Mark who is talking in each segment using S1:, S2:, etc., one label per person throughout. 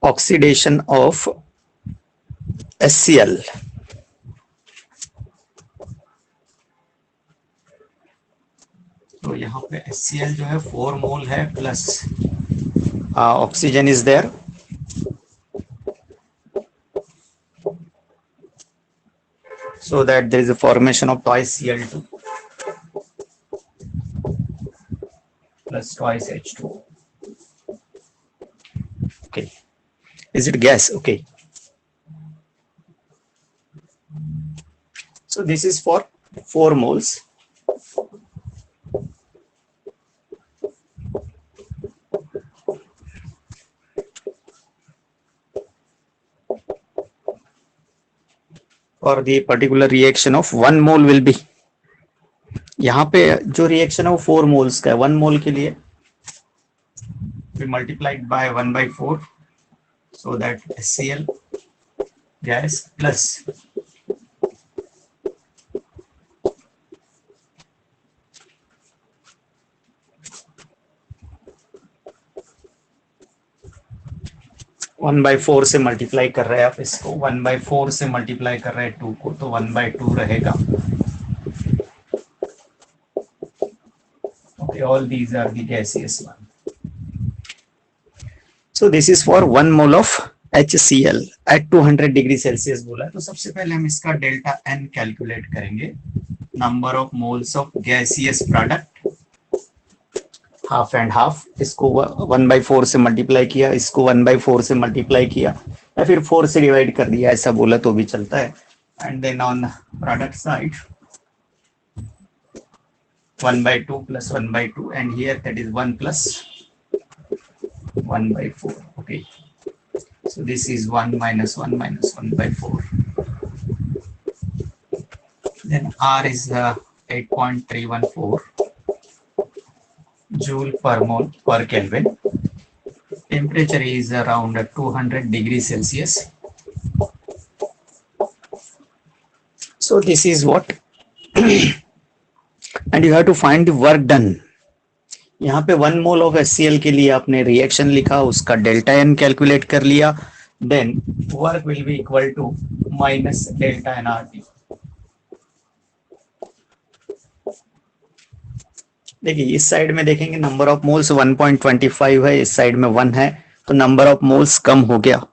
S1: oxidation of HCl. तो यहाँ पे HCl जो है 4 मोल है plus oxygen is there, so that there is a formation of twice Cl2 plus twice H2O. Okay, is it gas? Okay, so this is for 4 moles. For the particular reaction of 1 mole will be, यहाँ पे जो reaction है वो 4 moles का है. 1 मोल के लिए we multiplied by 1/4, so that HCl gas plus 1/4 से मल्टीप्लाई कर रहे हैं आप इसको, 1/4 से मल्टीप्लाई कर रहे हैं 2 को, तो 1/2 रहेगा. Okay, all these are the gaseous one. So this is for 1 mole of HCl at 200 degree Celsius बोला है. तो सबसे पहले हम इसका डेल्टा N कैलकुलेट करेंगे. Number of moles of gaseous product half and half. इसको 1/4 से मल्टीप्लाई किया, इसको 1/4 से मल्टीप्लाई किया, या फिर 4 से डिवाइड कर दिया, ऐसा बोला तो भी चलता है. And then on product side 1/2 plus 1/2, and here that is 1 plus 1/4. Okay, so this is 1 minus 1 minus 1/4. Then R is 8.314 joule per mole per Kelvin. Temperature is around 200 degrees Celsius. So this is what and you have to find the work done. यहाँ पे 1 mole of HCl के लिए आपने reaction लिखा, उसका delta N calculate कर लिया, then work will be equal to minus delta N RT. देखिए इस साइड में देखेंगे नंबर ऑफ मोल्स 1.25 है, इस साइड में 1 है, तो नंबर ऑफ मोल्स कम हो गया.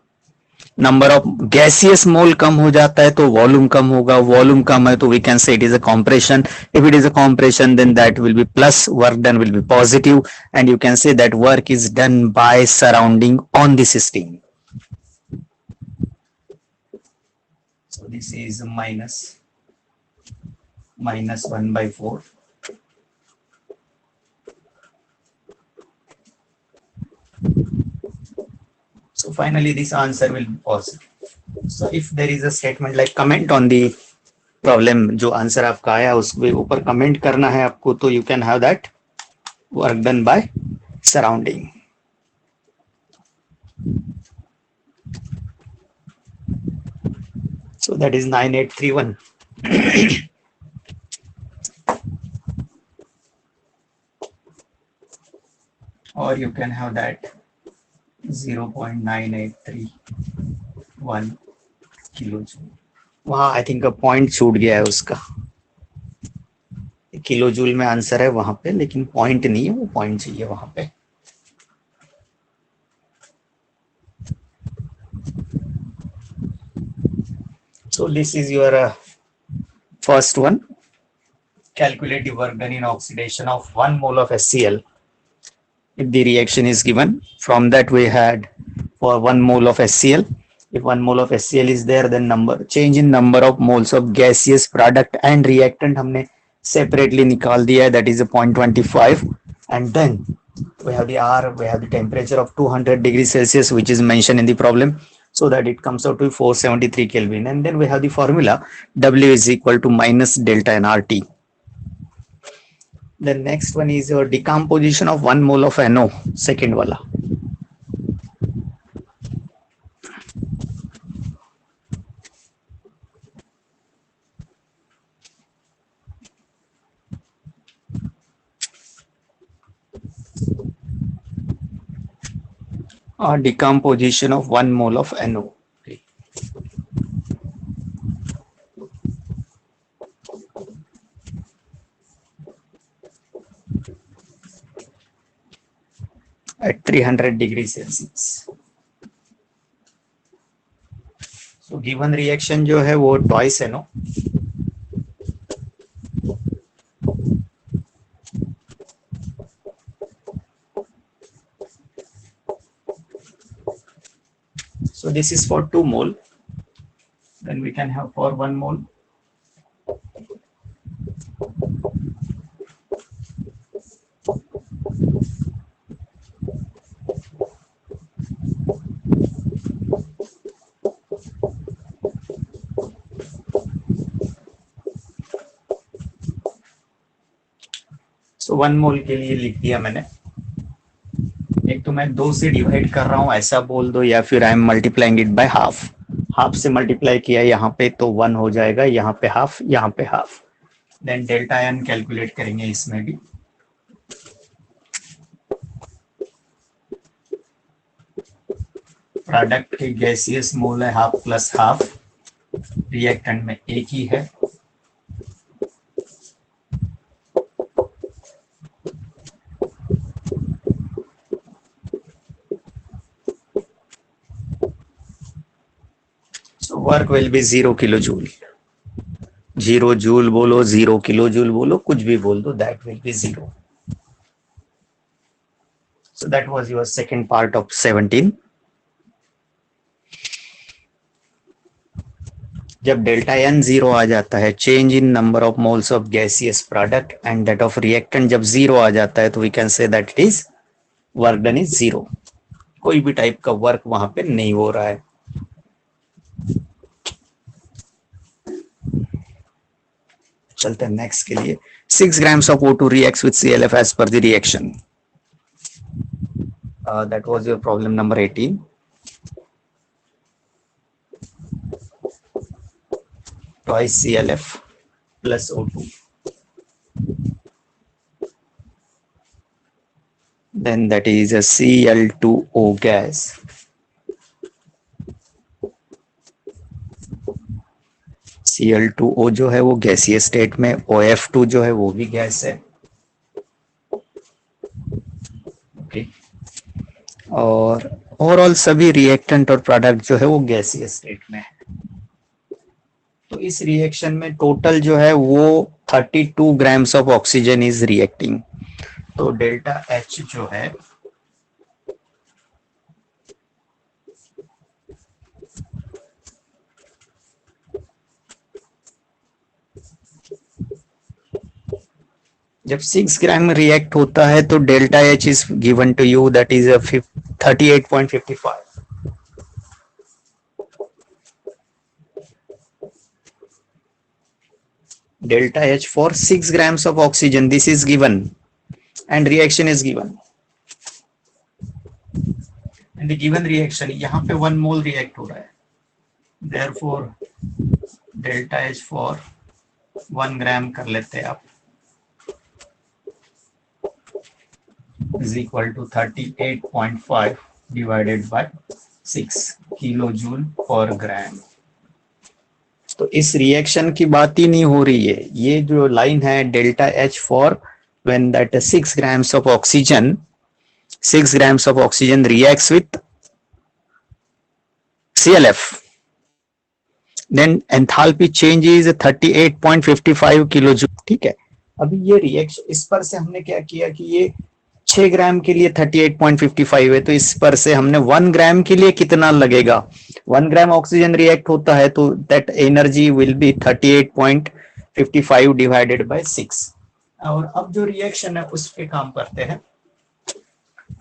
S1: नंबर ऑफ गैसियस मोल कम हो जाता है तो वॉल्यूम कम होगा, वॉल्यूम कम है तो we can say it is a compression. If it is a compression then that will be plus, work done will be positive, and you can say that work is done by surrounding on the system. So this is minus 1/4. So finally this answer will be positive. So if there is a statement like comment on the problem, जो answer आपका आया उसके ऊपर comment करना है आपको, तो you can have that work done by surrounding. So that is 9831. Or you can have that 0.9831 kilojoule. वहाँ आई थिंक पॉइंट छूट गया है उसका, किलो जूल में आंसर है वहां पे, लेकिन पॉइंट नहीं है, वो पॉइंट चाहिए वहां पे. So this is your first one. Calculate the work done in oxidation of 1 mole of HCl if the reaction is given. From that we had for 1 mole of HCl, if 1 mole of HCl is there, then change in number of moles of gaseous product and reactant हमने separately निकाल दिया है, that is a 0.25. And then we have the R, we have the temperature of 200 degrees Celsius which is mentioned in the problem, so that it comes out to 473 Kelvin. And then we have the formula W is equal to minus delta N RT. The next one is your decomposition of 1 mole of NO, second wala. decomposition of 1 mole of NO. At 300 degrees Celsius. So given reaction जो है वो twice NO. So this is for 2 mole. Then we can have for 1 mole. So 1 मोल के लिए लिख दिया मैंने. एक तो मैं 2 से डिवाइड कर रहा हूं ऐसा बोल दो, या फिर I am multiplying it by half. Half से मल्टीप्लाई किया यहाँ पे तो 1 हो जाएगा, यहाँ पे हाफ, यहाँ पे half. Then delta N calculate करेंगे इसमें भी. प्रोडक्ट के गैसियस मोल है हाफ प्लस हाफ, रिएक्टेंट में एक ही है. So work will be 0 kilojoule. 0 joule बोलो, 0 किलो जूल बोलो, कुछ भी बोल दो, that will be 0. So that was your second part of 17. जब डेल्टा एन 0 आ जाता है, change in number of moles of gaseous product and that of reactant जब 0 आ जाता है तो we can say that it is work done is 0. कोई भी टाइप का वर्क वहां पे नहीं हो रहा है. चलते हैं नेक्स्ट के लिए. 6 grams of O2 reacts with CLF as per the reaction. That was your problem number 18. Twice CLF plus O2. Then that is a Cl2O gas. Cl2O जो है वो गैसीय स्टेट में, OF2 जो है वो भी गैस है. ओके. और ओवरऑल सभी रिएक्टेंट और प्रोडक्ट जो है वो गैसीय स्टेट में है. तो इस रिएक्शन में टोटल जो है वो 32 grams of oxygen is reacting. तो डेल्टा H जो है जब 6 ग्राम रिएक्ट होता है तो delta H is given to you, that is 38.55. delta H for 6 grams of oxygen, this is given and reaction is given. And the given reaction यहाँ पे 1 mole react हो रहा है, therefore delta H for 1 gram कर लेते हैं आप, is equal to 38.5 divided by 6 kilojoule per gram. तो इस रिएक्शन की बात ही नहीं हो रही है. ये जो लाइन है delta H for when that 6 grams of oxygen reacts with CLF, then enthalpy change is 38.55 kilojoule. ठीक है. अभी ये रिएक्शन इस पर से हमने क्या किया कि ये 6 ग्राम के लिए 38.55 है, तो इस पर से हमने 1 ग्राम के लिए कितना लगेगा. 1 ग्राम ऑक्सीजन रिएक्ट होता है तो that energy will be 38.55 divided by 6. और अब जो रिएक्शन है उस पे काम करते हैं.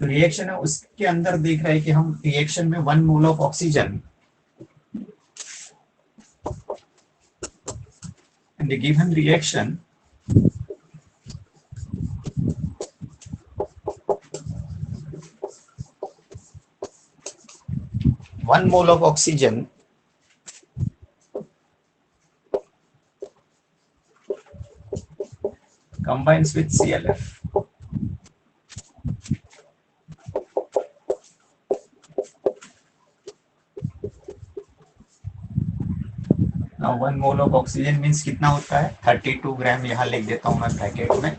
S1: तो रिएक्शन है उसके अंदर देख रहे हैं कि हम रिएक्शन में 1 mole of oxygen in the given reaction one mole of oxygen combines with CLF. Now 1 mole of oxygen means कितना होता है 32 ग्राम, यहाँ लिख देता हूँ मैं ब्रैकेट में.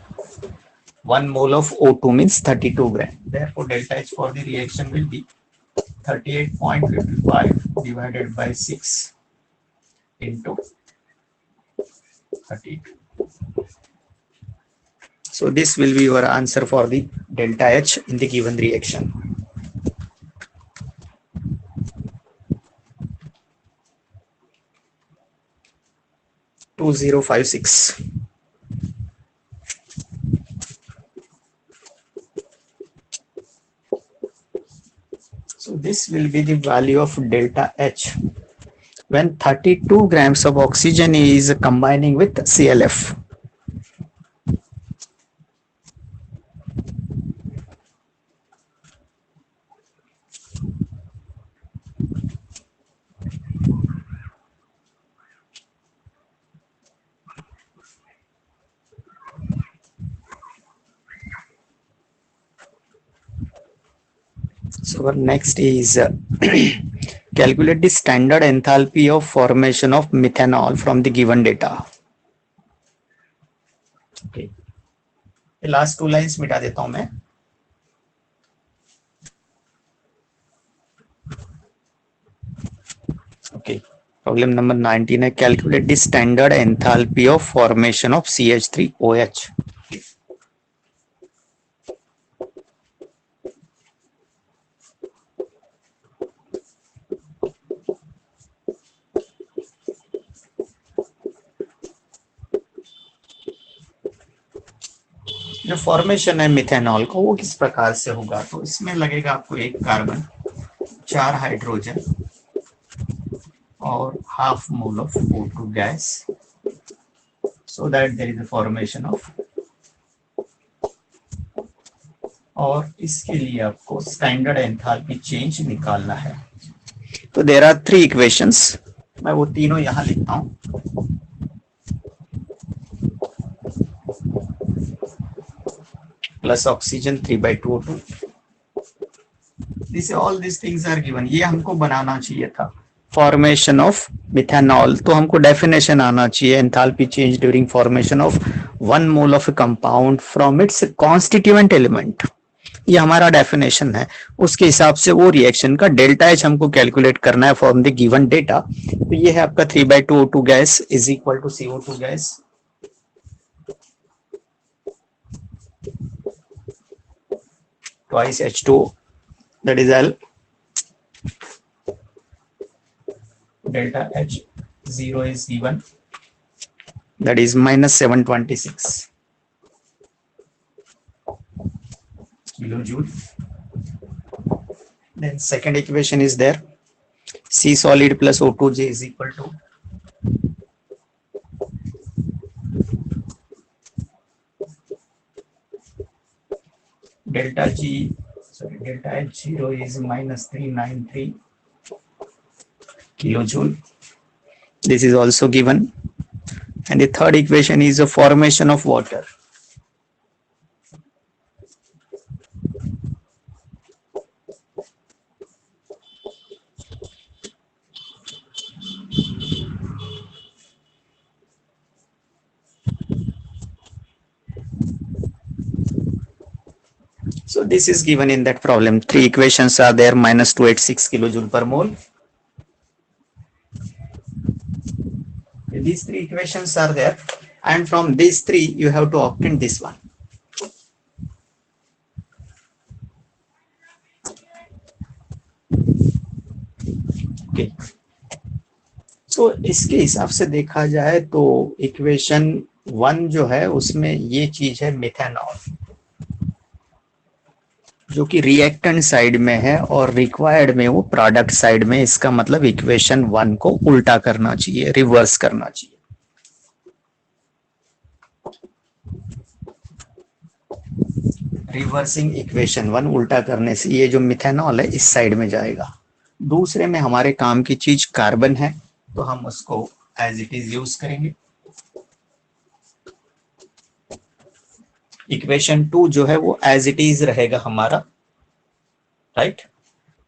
S1: 1 mole of O2 means 32 gram. Therefore, delta H for the reaction will be 38.55 divided by 6 into 32. So this will be your answer for the delta H in the given reaction. Two zero five six. So this will be the value of delta H when 32 grams of oxygen is combining with CLF. So our next is calculate the standard enthalpy of formation of methanol from the given data. Okay. The last 2 lines मिटा देता हूं मैं. Okay. Problem number 19 है calculate the standard enthalpy of formation of CH3OH. जो formation है methanol का वो किस प्रकार से होगा, तो इसमें लगेगा आपको एक कार्बन, 4 हाइड्रोजन और half mole of O2 gas, so that there is a formation of, और इसके लिए आपको स्टैंडर्ड एंथैल्पी चेंज निकालना है. तो देयर आर 3 इक्वेशंस, मैं वो तीनों यहां लिखता हूं. Plus oxygen 3/2 O2. This all this things are given. ये हमको बनाना चाहिए था फॉर्मेशन ऑफ मिथेनॉल, तो हमको डेफिनेशन आना चाहिए enthalpy change during formation of 1 mole of A compound from its constituent element. ये हमारा डेफिनेशन है. उसके हिसाब से वो रिएक्शन का डेल्टा एच हमको कैलकुलेट करना है फ्रॉम द गिवन डेटा. तो ये है आपका 3/2 O2 gas is equal to CO2 gas, twice H2, that is L. Delta H0 is given, that is minus 726 kilojoule. Then second equation is there, C solid plus O2J is equal to delta H0 is minus 393 kilojoule. This is also given. And the third equation is a formation of water. So this is given in that problem. 3 equations are there, minus 286 kilojoule per mole. These 3 equations are there, and from these 3 you have to obtain this one. Okay. So इसके हिसाब से देखा जाए तो equation 1 जो है उसमें ये चीज है मिथेनॉल, जो कि रिएक्टेंट साइड में है और रिक्वायर्ड में वो प्रोडक्ट साइड में. इसका मतलब इक्वेशन 1 को उल्टा करना चाहिए, रिवर्स करना चाहिए. रिवर्सिंग इक्वेशन 1 उल्टा करने से ये जो मिथेनॉल है इस साइड में जाएगा. दूसरे में हमारे काम की चीज कार्बन है, तो हम उसको एज इट इज यूज करेंगे. इक्वेशन 2 जो है वो एज इट इज रहेगा हमारा, राइट.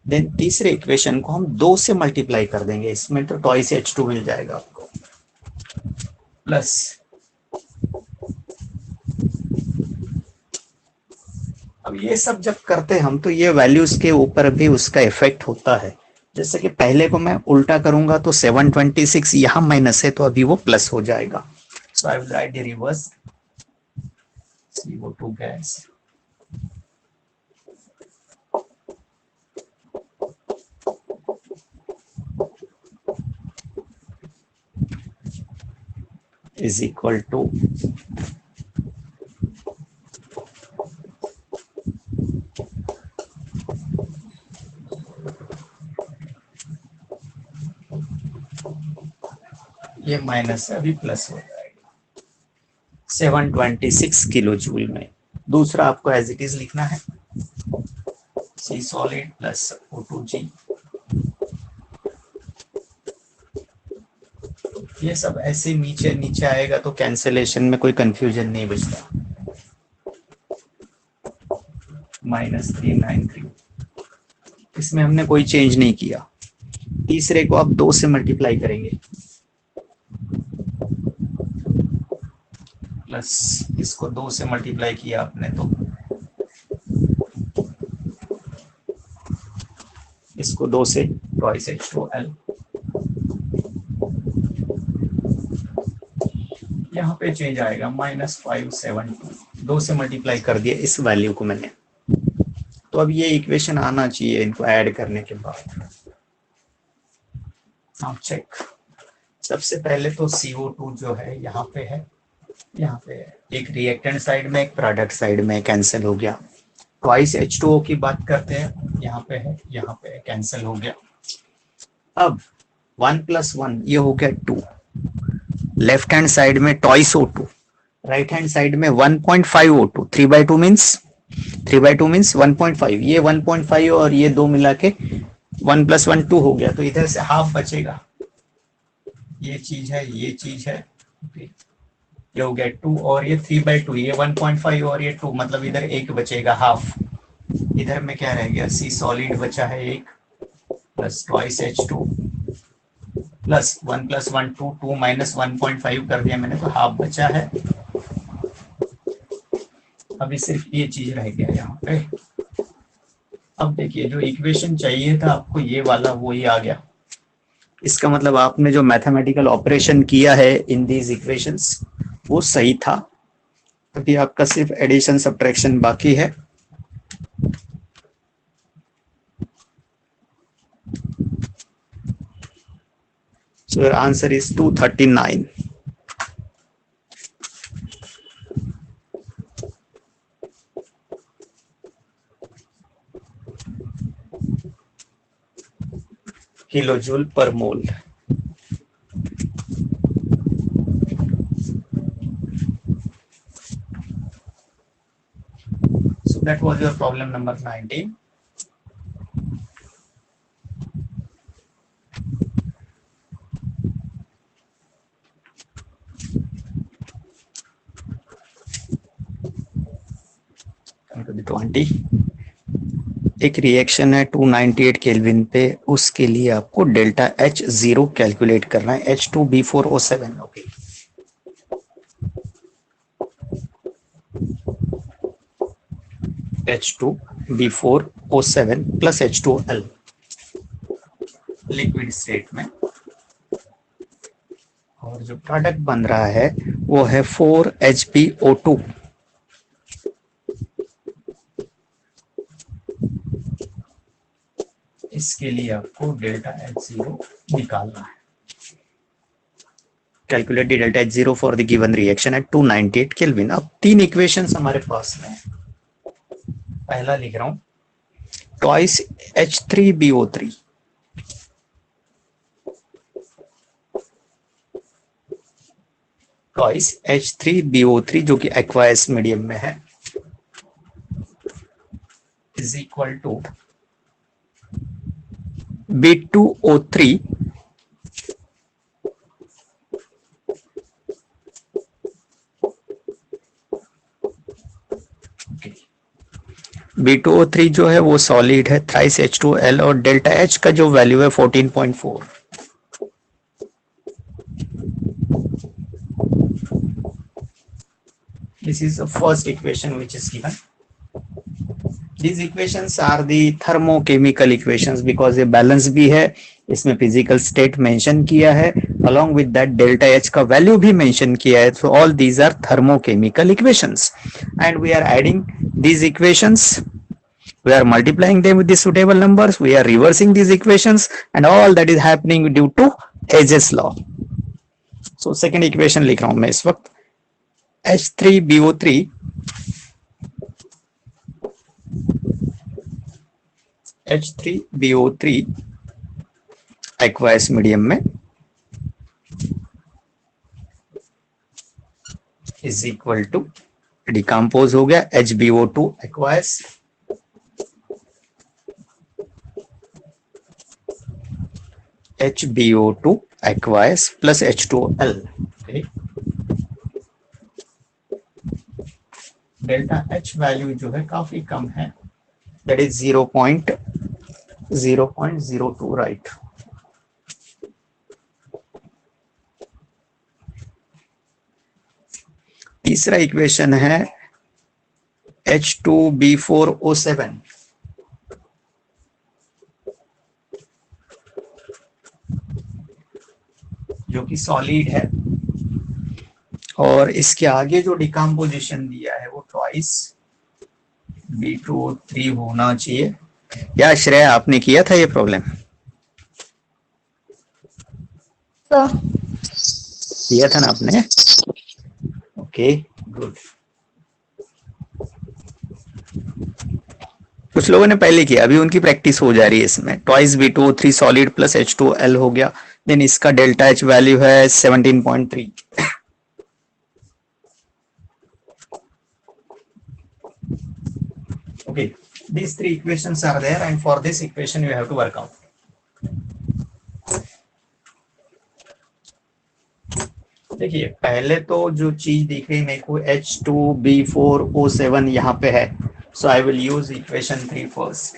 S1: देन तीसरे इक्वेशन को हम 2 से मल्टीप्लाई कर देंगे, इसमें तो ट्वाइस H2 मिल जाएगा आपको. प्लस अब ये सब जब करते हैं हम तो ये वैल्यूज के ऊपर भी उसका इफेक्ट होता है। जैसे कि पहले को मैं उल्टा करूंगा तो 726 यहां माइनस है तो अभी वो प्लस हो जाएगा। So I will write the reverse CO2 gas is equal to ये माइनस है अभी प्लस हो जाएगा 726 किलो जूल में। दूसरा आपको एज इट इज लिखना है C सॉलिड प्लस O2G। ये सब ऐसे नीचे नीचे आएगा तो कैंसिलेशन में कोई कंफ्यूजन नहीं बचता। -393 इसमें हमने कोई चेंज नहीं किया। तीसरे को आप 2 से मल्टीप्लाई करेंगे प्लस इसको 2 से मल्टीप्लाई किया आपने तो इसको 2 से ट्वाइस H2L। यहाँ पे चेंज आएगा -572 2 से मल्टीप्लाई कर दिया इस वैल्यू को मैंने। तो अब ये इक्वेशन आना चाहिए इनको ऐड करने के बाद। आप चेक सबसे पहले तो CO2 जो है यहाँ पे है एक रिएक्टेंट साइड में एक प्रोडक्ट साइड में कैंसिल हो गया। ट्वाइस H2O की बात करते हैं यहाँ पे है कैंसिल हो गया। अब 1 + 1 ये हो गया 2। लेफ्ट हैंड साइड में twice O2 right hand side में 1.5 O2 3/2 मीन्स 1.5 ये 1.5 और ये 2 मिला के 1 + 1 2 हो गया। तो इधर से हाफ बचेगा। ये चीज है ये हो गया 2 और ये 3/2 ये 1.5 और ये 2 मतलब इधर 1 बचेगा हाफ। इधर में क्या रह गया C सॉलिड बचा है 1 प्लस ट्वाइस H2 प्लस 1 + 1 2 2 - 1.5 कर दिया मैंने तो हाफ बचा है। अभी सिर्फ ये चीज रह गया यहाँ पे। अब देखिए जो इक्वेशन चाहिए था आपको ये वाला वो ही आ गया। इसका मतलब आपने जो मैथमेटिकल ऑपरेशन किया है इन दीज इक्वेशंस वो सही था। अभी आपका सिर्फ एडिशन सब्ट्रैक्शन बाकी है। So your answer is 239. Kilojoule पर मोल। So that was your problem number 19. Come to the 20. एक रिएक्शन है 298 केल्विन पे, उसके लिए आपको डेल्टा H0 कैलकुलेट करना है। H2B4O7 okay. H2B4O7 plus H2L liquid state में, और जो प्रोडक्ट बन रहा है वो है 4HbO2। इसके लिए आपको डेल्टा H0 निकालना है। Calculate the delta H0 for the given reaction at 298 kelvin. अब 3 इक्वेशंस हमारे पास में है। पहला लिख रहा हूं ट्वाइस H3BO3 ट्वाइस H3BO3 जो कि एक्वायस मीडियम में है is equal to B2O3 B2O3 जो है वो सॉलिड है, थ्राइस H2L और डेल्टा H का जो वैल्यू है 14.4। This is the first equation which is given. These equations are the thermochemical equations because ये balance भी है, इसमें physical state mention किया है, along with that delta H का value भी mention किया है. So all these are thermochemical equations, and we are adding these equations. We are multiplying them with the suitable numbers. We are reversing these equations, and all that is happening due to Hedges law. So second equation लिख रहा हूं मैं इस वक्त. H3BO3 aqueous medium में is equal to decompose हो गया HbO2 aqueous HbO2 aqueous plus H2L. Okay. Delta H value जो है काफी कम है, that is 0.02, right. तीसरा इक्वेशन है H2B4O7 जो कि सॉलिड है, और इसके आगे जो डिकम्पोजिशन दिया है वो ट्वाइस B2O3 होना चाहिए. या श्रेय आपने किया था ये प्रॉब्लम? किया था ना आपने? Okay good. कुछ लोगों ने पहले किया, अभी उनकी प्रैक्टिस हो जा रही है इसमें. Twice B2O3 solid plus H2L हो गया. देन इसका डेल्टा H वैल्यू है 17.3. Okay, these three equations are there, and for this equation you have to work out. देखिए पहले तो जो चीज दिख रही मेरे को H2B4O7 यहाँ पे है, so I will use equation 3 first.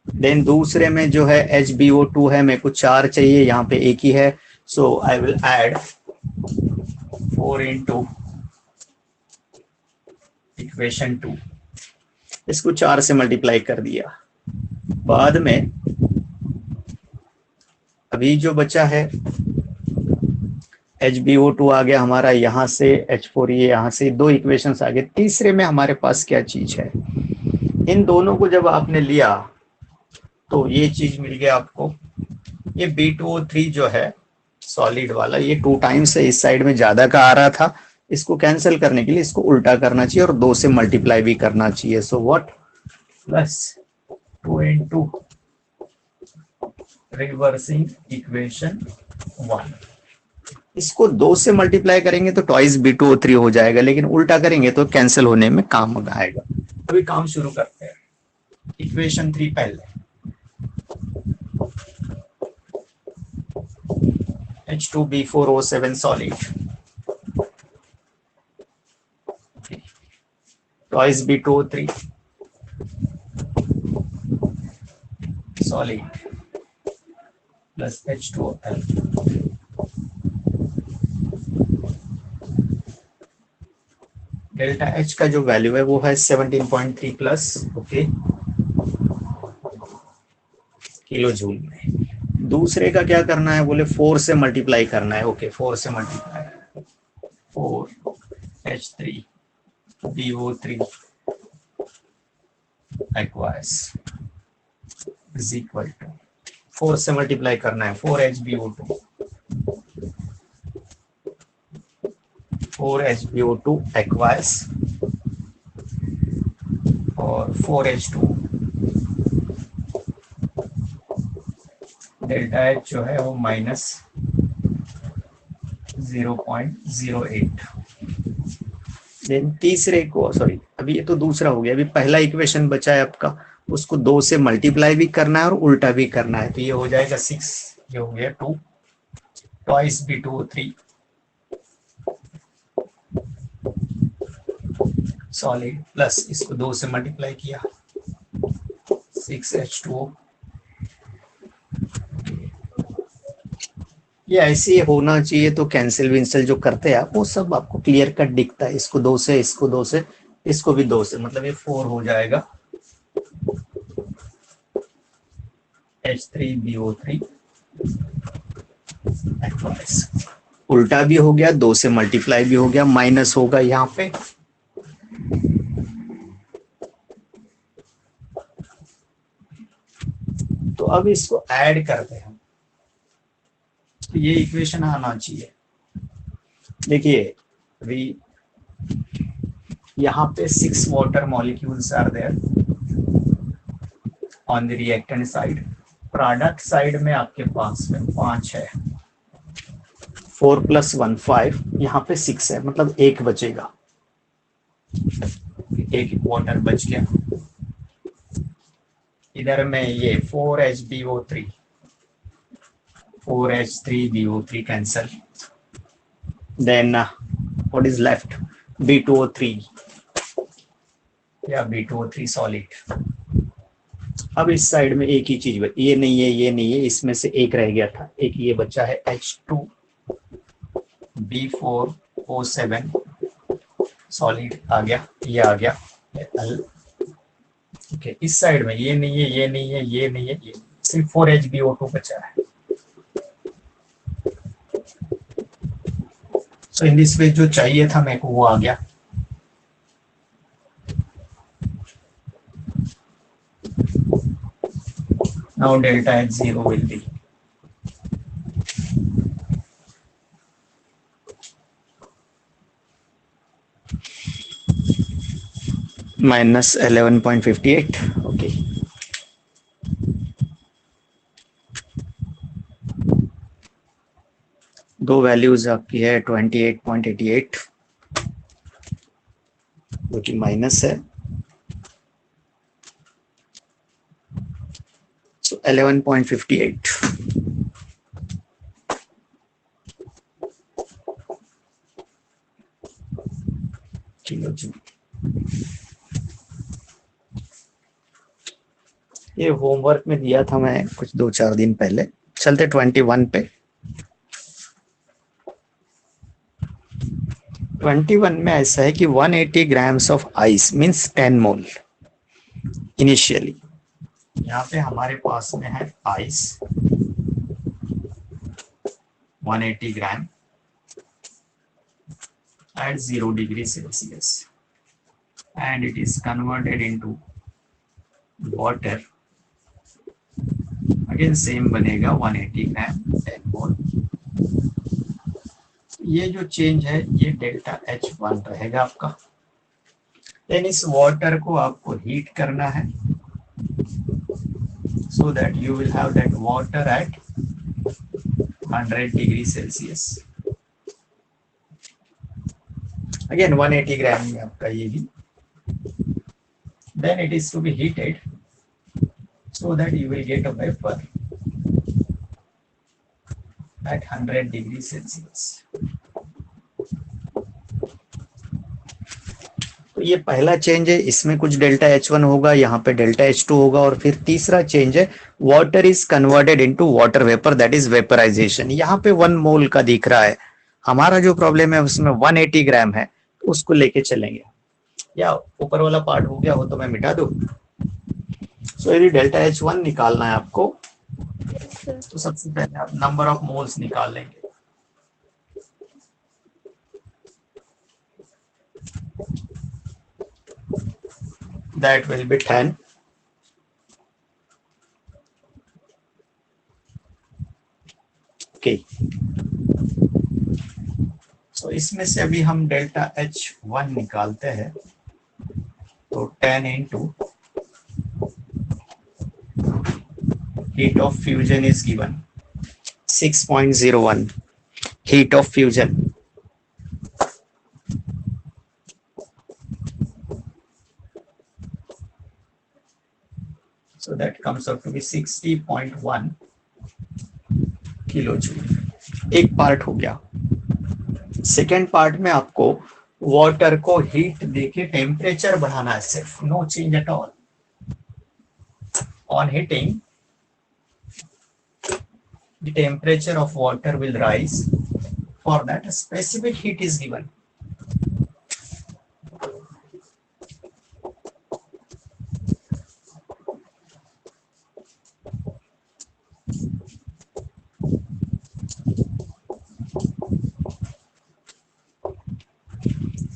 S1: Then दूसरे में जो है HbO2 है, मेरे को 4 चाहिए, यहाँ पे एक ही है, so I will add 4 into equation 2. इसको 4 से मल्टीप्लाई कर दिया. बाद में अभी जो बचा है HbO2 आ गया हमारा, यहाँ से H4, ये यहाँ से 2 इक्वेशंस आ गए. तीसरे में हमारे पास क्या चीज है, इन दोनों को जब आपने लिया तो ये चीज मिल गया आपको. ये B2O3 जो है सॉलिड वाला, ये 2 टाइम्स है, इस साइड में ज्यादा का आ रहा था, इसको कैंसिल करने के लिए इसको उल्टा करना चाहिए और 2 से मल्टीप्लाई भी करना चाहिए. So what, plus 2 into reversing equation 1. इसको 2 से मल्टीप्लाई करेंगे तो ट्वाइस B2O3 हो जाएगा, लेकिन उल्टा करेंगे तो कैंसिल होने में काम आएगा. अभी काम शुरू करते हैं. इक्वेशन 3 पहले H2B4O7 solid twice B2O3 solid plus H2L. Delta H का जो वैल्यू है वो है 17.3 प्लस ओके किलो जूल में. दूसरे का क्या करना है, बोले 4 से मल्टीप्लाई करना है. ओके 4 से multiply, 4 H3BO3 aqueous is equal to 4 से मल्टीप्लाई करना है 4 HbO2 aqueous और 4 H2. डेल्टा H जो है वो माइनस 0.08. देन तीसरे को, सॉरी अभी ये तो दूसरा हो गया, अभी पहला इक्वेशन बचा है आपका, उसको 2 से मल्टीप्लाई भी करना है और उल्टा भी करना है. तो ये हो जाएगा 6, ये हो गया 2 ट्वाइस B2O3 सॉलिड प्लस इसको 2 से मल्टीप्लाई किया 6 H2O. ये ऐसे ही होना चाहिए, तो कैंसिल विंसिल जो करते हैं आप वो सब आपको क्लियर कट दिखता है। इसको 2 से, इसको 2 से, इसको भी 2 से, मतलब ये 4 हो जाएगा H3BO3 H2S। उल्टा भी हो गया, 2 से मल्टीप्लाई भी हो गया, माइनस होगा यहाँ पे, तो अब इसको ऐड करते हैं। तो ये इक्वेशन आना चाहिए। देखिए अभी यहाँ पे 6 water molecules are there on the reactant side. Product side में आपके पास में 5 है, 4 + 1 5, यहाँ पे 6 है, मतलब एक बचेगा, एक वाटर बच गया। इधर में ये 4HBO3, 4H3BO3 cancel, then what is left, B2O3 या B2O3 सॉलिड। अब इस साइड में एक ही चीज, ये नहीं है, ये नहीं है, इसमें से एक रह गया था, एक ये बचा है H2B4O7 सॉलिड आ गया, ये आ गया ओके। इस साइड में ये नहीं है, ये नहीं है, ये नहीं है, ये सिर्फ 4HBO2 बचा है। सो इन दिस वे जो चाहिए था मेरे को वो आ गया। Now delta H0 will be -11.58. Okay. दो वैल्यूज आपकी है 28.88 जो कि माइनस है, सो 11.58 किलो जूल। ये होमवर्क में दिया था मैं कुछ 2-4 दिन पहले। चलते 21 पे। 21 में ऐसा है कि 180 grams of ice means 10 mole initially. यहाँ पे हमारे पास में है ice 180 gram at 0 degree Celsius and it is converted into water. Again same बनेगा 180 ग्राम 10 मोल। ये जो चेंज है ये डेल्टा H1 रहेगा आपका। देन इस वाटर को आपको हीट करना है so that you will have that water at 100 degree Celsius. Again 180 ग्राम में आपका ये भी। Then it is to be heated so that you will get a vapor at 100 degree Celsius. तो ये पहला चेंज है, इसमें कुछ डेल्टा H1 होगा, यहाँ पे डेल्टा H2 होगा, और फिर तीसरा चेंज है water is converted into water vapour, that is vaporisation. यहाँ पे 1 मोल का दिख रहा है, हमारा जो प्रॉब्लम है उसमें 180 ग्राम है, उसको लेके चलेंगे। या ऊपर वाला पार्ट हो गया हो तो मैं मिटा दूं। सो यदि डेल्टा H1 निकालना है आपको तो सबसे पहले आप नंबर ऑफ मोल्स निकाल लेंगे। That will be 10. Okay. So इसमें से अभी हम डेल्टा H1 निकालते हैं, तो 10 into heat of fusion is given 6.01 heat of fusion. So that comes out to be 60.1 kilo joule. एक पार्ट हो गया। सेकेंड पार्ट में आपको वाटर को हीट देके टेम्परेचर बढ़ाना है, सिर्फ no change at all. On heating the temperature of water will rise. For that, a specific heat is given.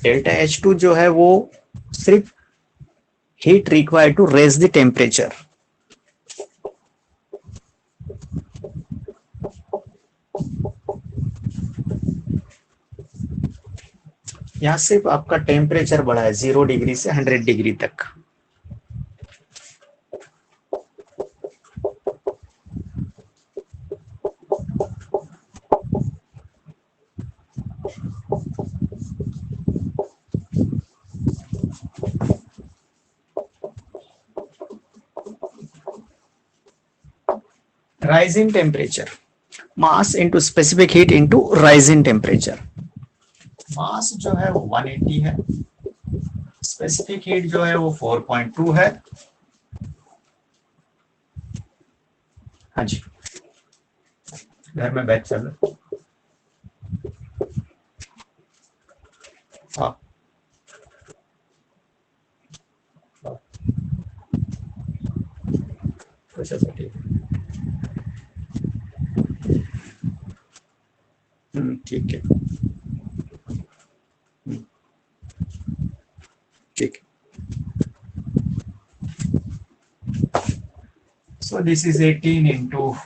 S1: Delta H2 जो है वो सिर्फ heat required to raise the temperature. यहाँ सिर्फ आपका टेम्परेचर बढ़ा है 0 डिग्री से 100 डिग्री तक. Rise in temperature, mass into specific heat into rise in temperature. मास जो है वो 180 है, स्पेसिफिक हीट जो है वो 4.2 है. हाँ जी, घर में बैच चल रहा. हाँ अच्छा सर ठीक है. ठीक है ठीक. So this is 18 into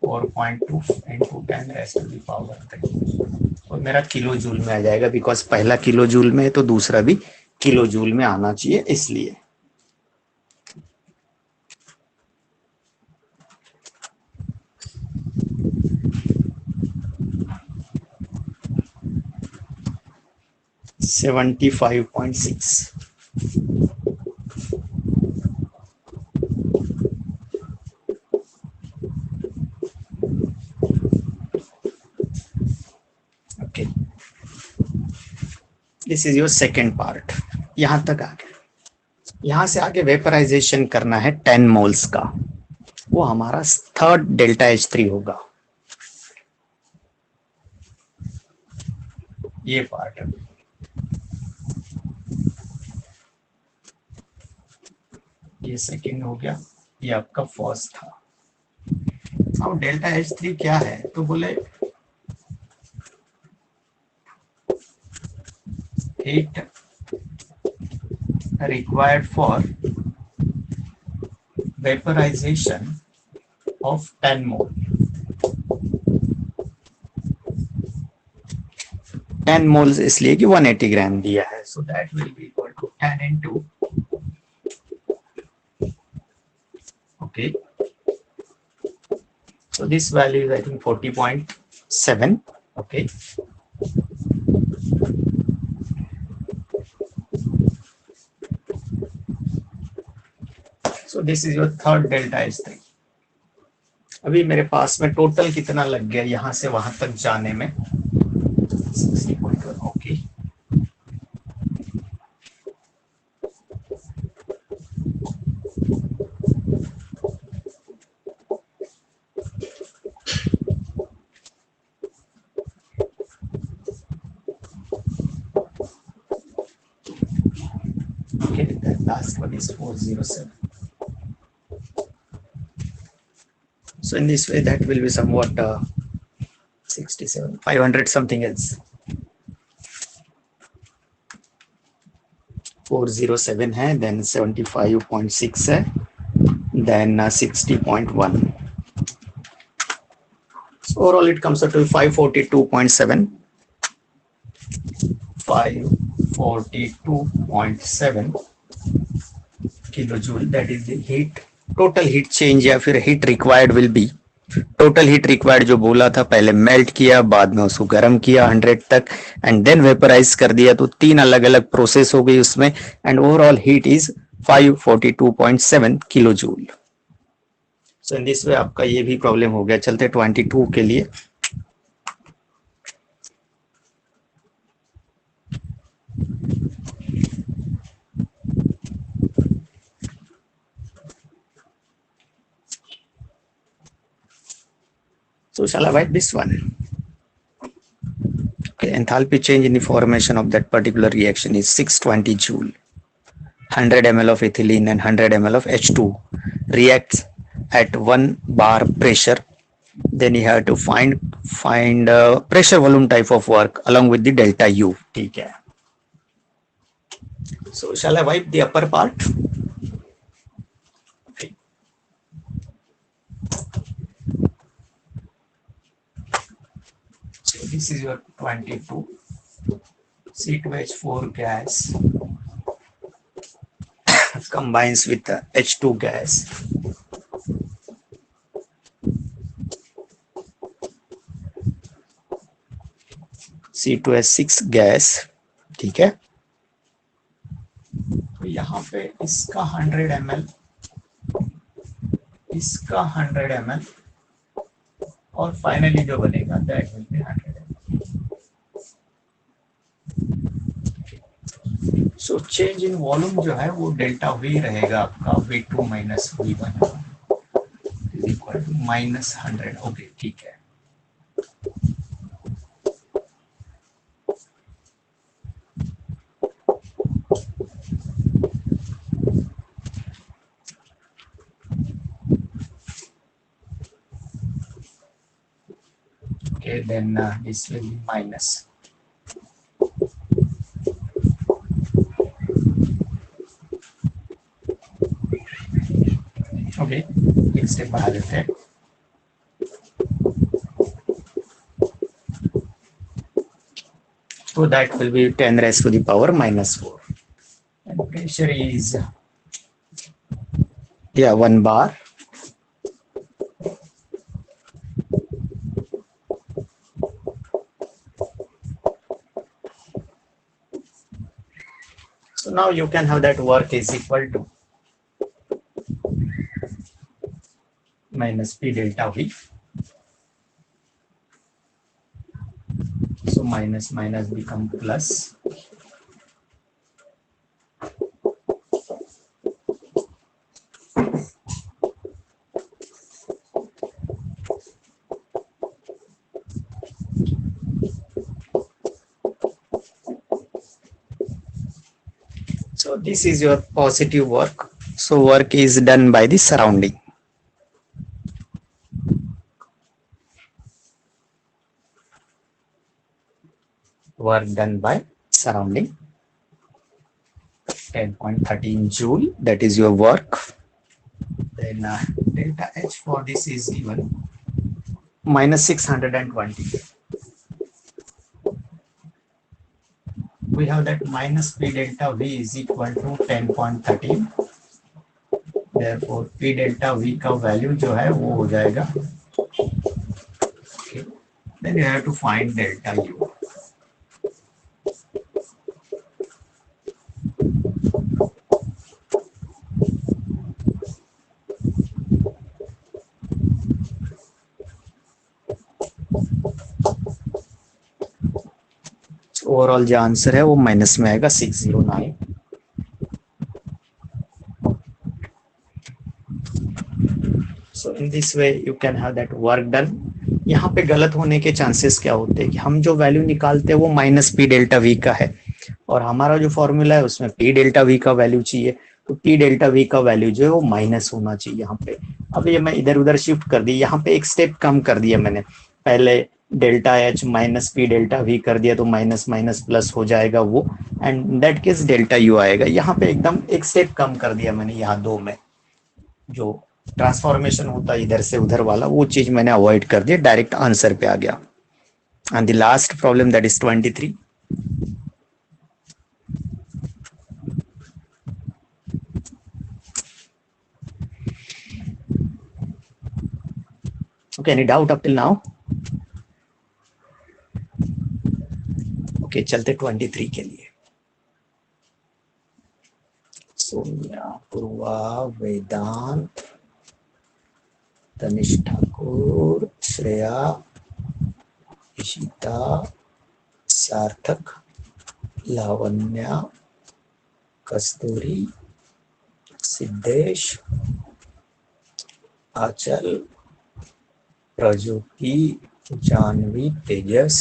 S1: 4.2 into 10 raised to the power 3. और मेरा किलो जूल में आ जाएगा, बिकॉज पहला किलो जूल में है तो दूसरा भी किलो जूल में आना चाहिए, इसलिए. $75.6. Okay, this is your second part. यहां तक आ गया. यहां से आगे वेपराइजेशन करना है 10 मोल्स का. वो हमारा थर्ड डेल्टा H3 होगा. ये पार्ट है. ये सेकेंड हो गया, ये आपका फर्स्ट था. अब डेल्टा H3 क्या है तो बोले heat required for vaporization of 10 mole. 10 moles इसलिए कि 180 ग्राम दिया है, so that will be equal to 10 into, okay, so this value is I think 40.7. okay, so this is your third delta H3. अभी मेरे पास में टोटल कितना लग गया यहां से वहां तक जाने में 60.1. Okay, okay, the last one is 407. So in this way that will be somewhat 67, 500 something else. 407 है, then 75.6 है, then 60.1. So overall it comes up to 542.7. 542.7 kilojoule, that is the heat, total heat change या फिर heat required will be, total heat required जो बोला था, पहले melt किया, बाद में उसको गर्म किया 100 तक, एंड देन वेपराइज कर दिया, तो 3 अलग अलग प्रोसेस हो गई उसमें, and overall heat is 542.7 kilo joule. So in this वे आपका ये भी प्रॉब्लम हो गया. चलते 22 के लिए. So shall I write this one? Okay, enthalpy change in the formation of that particular reaction is 620 joule. 100 ml of ethylene and 100 ml of H2 reacts at 1 bar pressure. Then you have to find pressure volume type of work along with the delta U. ठीक है. So shall I wipe the upper part? Okay. So this is your 22 C2H4 gas combines with the H2 gas. C2H6 gas. ठीक है. तो यहाँ पे इसका 100 ml, इसका 100 ml और फाइनली जो बनेगा that will be 100 ml. So change in volume जो है वो डेल्टा वी रहेगा आपका V2 minus V1 is equal to minus 100. Okay ठीक है. Okay, then this will be minus. Okay, एक स्टेप बढ़ा देते हैं. So that will be 10 raised to the power minus 4. And pressure is 1 bar. So now you can have that work is equal to minus P delta V. So minus minus become plus. So this is your positive work. So work is done by the surrounding. Work done by surrounding. 10.13 joule. That is your work. Then delta H for this is given minus 620. We have that minus P delta V is equal to 10.13. Therefore P delta V का value जो है वो हो जाएगा. Okay. Then you have to find delta U. Overall जो answer है वो minus में आएगा 609. So in this way you can have that work done. यहाँ पे गलत होने के चांसेस क्या होते हैं कि हम जो वैल्यू निकालते हैं वो माइनस पी डेल्टा वी का है और हमारा जो फॉर्मूला है उसमें पी डेल्टा वी का वैल्यू चाहिए. तो पी डेल्टा वी का वैल्यू जो है वो माइनस होना चाहिए यहाँ पे. अब ये मैं इधर उधर शिफ्ट कर दी. यहाँ पे एक स्टेप कम कर दिया मैंने. पहले delta H minus P delta we कर दिया तो माइनस माइनस प्लस हो जाएगा वो and that case delta U आएगा. यहाँ पे एकदम एक स्टेप कम कर दिया मैंने. यहाँ दो में जो ट्रांसफॉर्मेशन होता है इधर से उधर वाला वो चीज मैंने अवॉइड कर दिया. डायरेक्ट आंसर पे आ गया. And the last problem that is 23. Okay, any doubt up till now? Okay, चलते 23 के लिए. सोनिया, पूर्वा, वेदांत, तनिष ठाकुर, श्रेया, इशिता, सार्थक, लावण्या, कस्तूरी, सिद्धेश, आचल, प्रज्योति, जानवी, तेजस,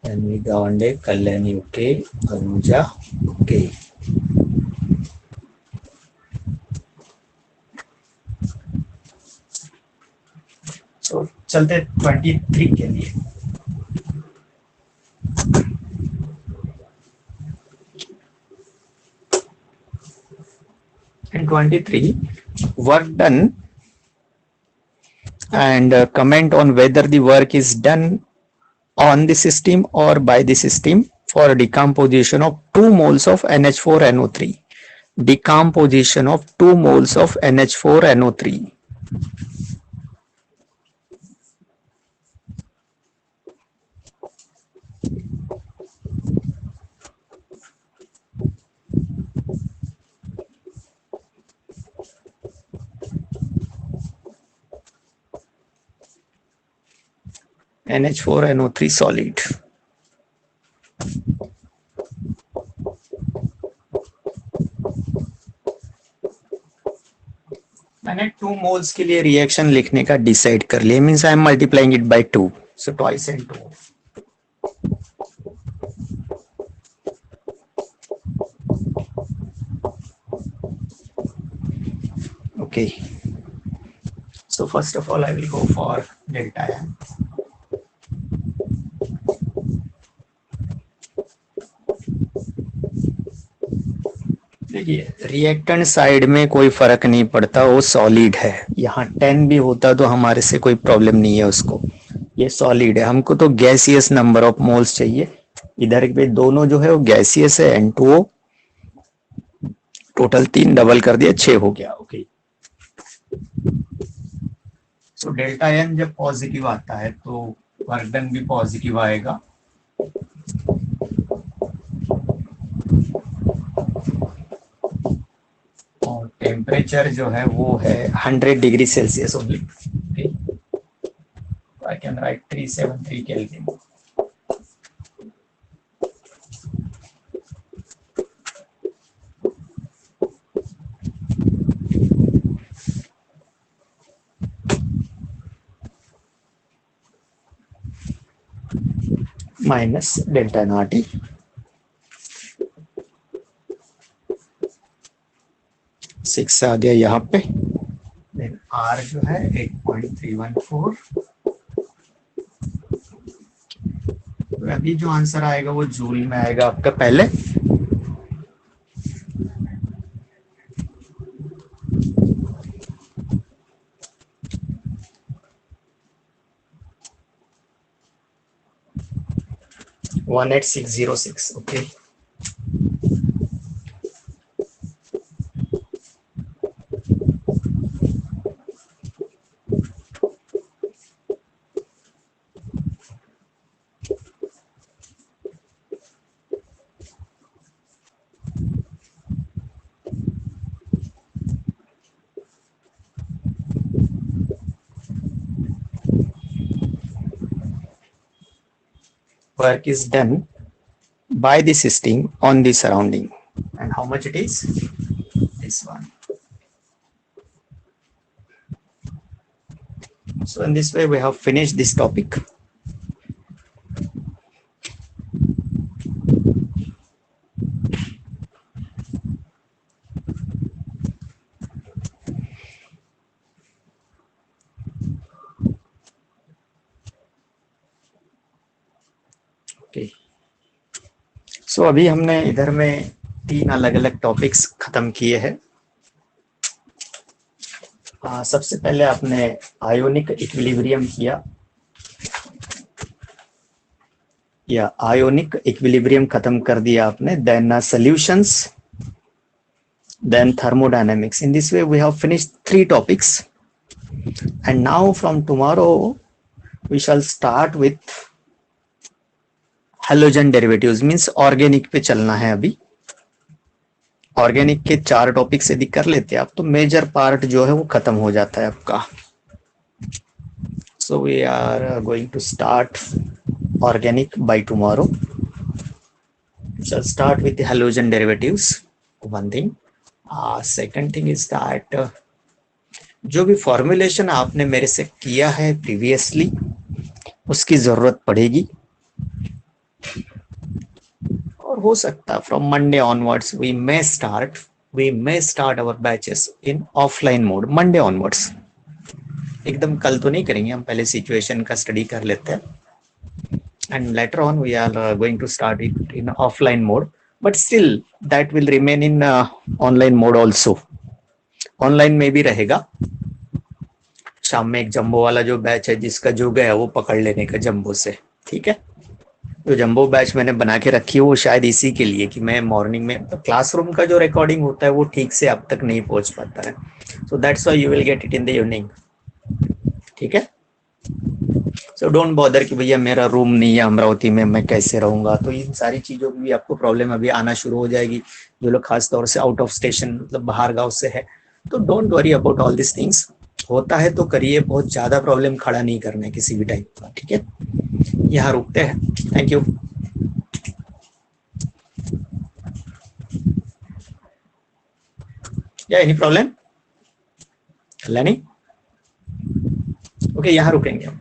S1: तन्वी गावंडे, कल्याणी ओके, अनुजा ओके। तो चलते 23 के लिए। In 23, work done and comment on whether the work is done on the system or by the system for decomposition of 2 moles of NH4NO3. Decomposition of 2 moles of NH4NO3. NH4NO3 solid. मैंने 2 moles के लिए reaction लिखने का decide कर लिया, means I am multiplying it by 2, so twice and 2. Okay, so first of all I will go for delta n. देखिए reactant side में कोई फर्क नहीं पड़ता, वो सॉलिड है। यहाँ 10 भी होता तो हमारे से कोई प्रॉब्लम नहीं है उसको, ये सॉलिड है। हमको तो गैसियस नंबर ऑफ मोल्स चाहिए। इधर पे दोनों जो है वो गैसियस है, N2O टोटल 3 डबल कर दिया 6 हो गया। ओके, सो डेल्टा एन जब पॉजिटिव आता है तो वर्क डन भी पॉजिटिव आएगा। और टेम्परेचर जो है वो है 100 degree Celsius only. I can write 373 Kelvin. Minus delta not E, six आ गया यहाँ पे। देन आर जो है 8.314। तो अभी जो आंसर आएगा वो जूल में आएगा आपका पहले। One 18606। Okay, work is done by the system on the surrounding, and how much it is? This one. So in this way we have finished this topic. Okay. सो अभी हमने इधर में 3 अलग अलग टॉपिक्स खत्म किए हैं। सबसे पहले आपने आयोनिक इक्विलिब्रियम किया, या आयोनिक इक्विलिब्रियम खत्म कर दिया आपने। Then solutions, then thermodynamics. In this way we have finished 3 topics, and now from tomorrow we shall start with halogen derivatives, means organic पे चलना है अभी। ऑर्गेनिक के 4 टॉपिक्स यदि कर लेते हैं आप तो मेजर पार्ट जो है वो खत्म हो जाता है आपका। So we are going to start organic by tomorrow. We shall start with the halogen derivatives, one thing. Second thing is that जो भी फॉर्मुलेशन आपने मेरे से किया है प्रीवियसली उसकी जरूरत पड़ेगी, और हो सकता from Monday onwards we may start our batches in offline mode Monday onwards. एकदम कल तो नहीं करेंगे हम, पहले सिचुएशन का स्टडी कर लेते हैं and later on we are going to start it in offline mode, but still that will remain in online mode also। Online में भी रहेगा। शाम में एक जंबो वाला जो बैच है, जिसका जो गया वो पकड़ लेने का जंबो से, ठीक है। जो जंबो बैच मैंने बना के रखी है वो शायद इसी के लिए कि मैं मॉर्निंग में तो क्लासरूम का जो रिकॉर्डिंग होता है वो ठीक से अब तक नहीं पहुंच पाता है, so that's why you will get it in the evening, ठीक है। सो डोंट बॉदर कि भैया मेरा रूम नहीं है अमरावती में, मैं कैसे रहूंगा। तो इन सारी चीजों की भी आपको प्रॉब्लम अभी आना शुरू हो जाएगी, जो लोग खास तौर से आउट ऑफ स्टेशन मतलब बाहर गांव से है। तो don't worry about all this things, होता है तो करिए, बहुत ज्यादा प्रॉब्लम खड़ा नहीं करना है किसी भी टाइप का, ठीक है। यहाँ रुकते हैं, थैंक यू। या एनी प्रॉब्लम? नहीं, ओके, यहाँ रुकेंगे हम।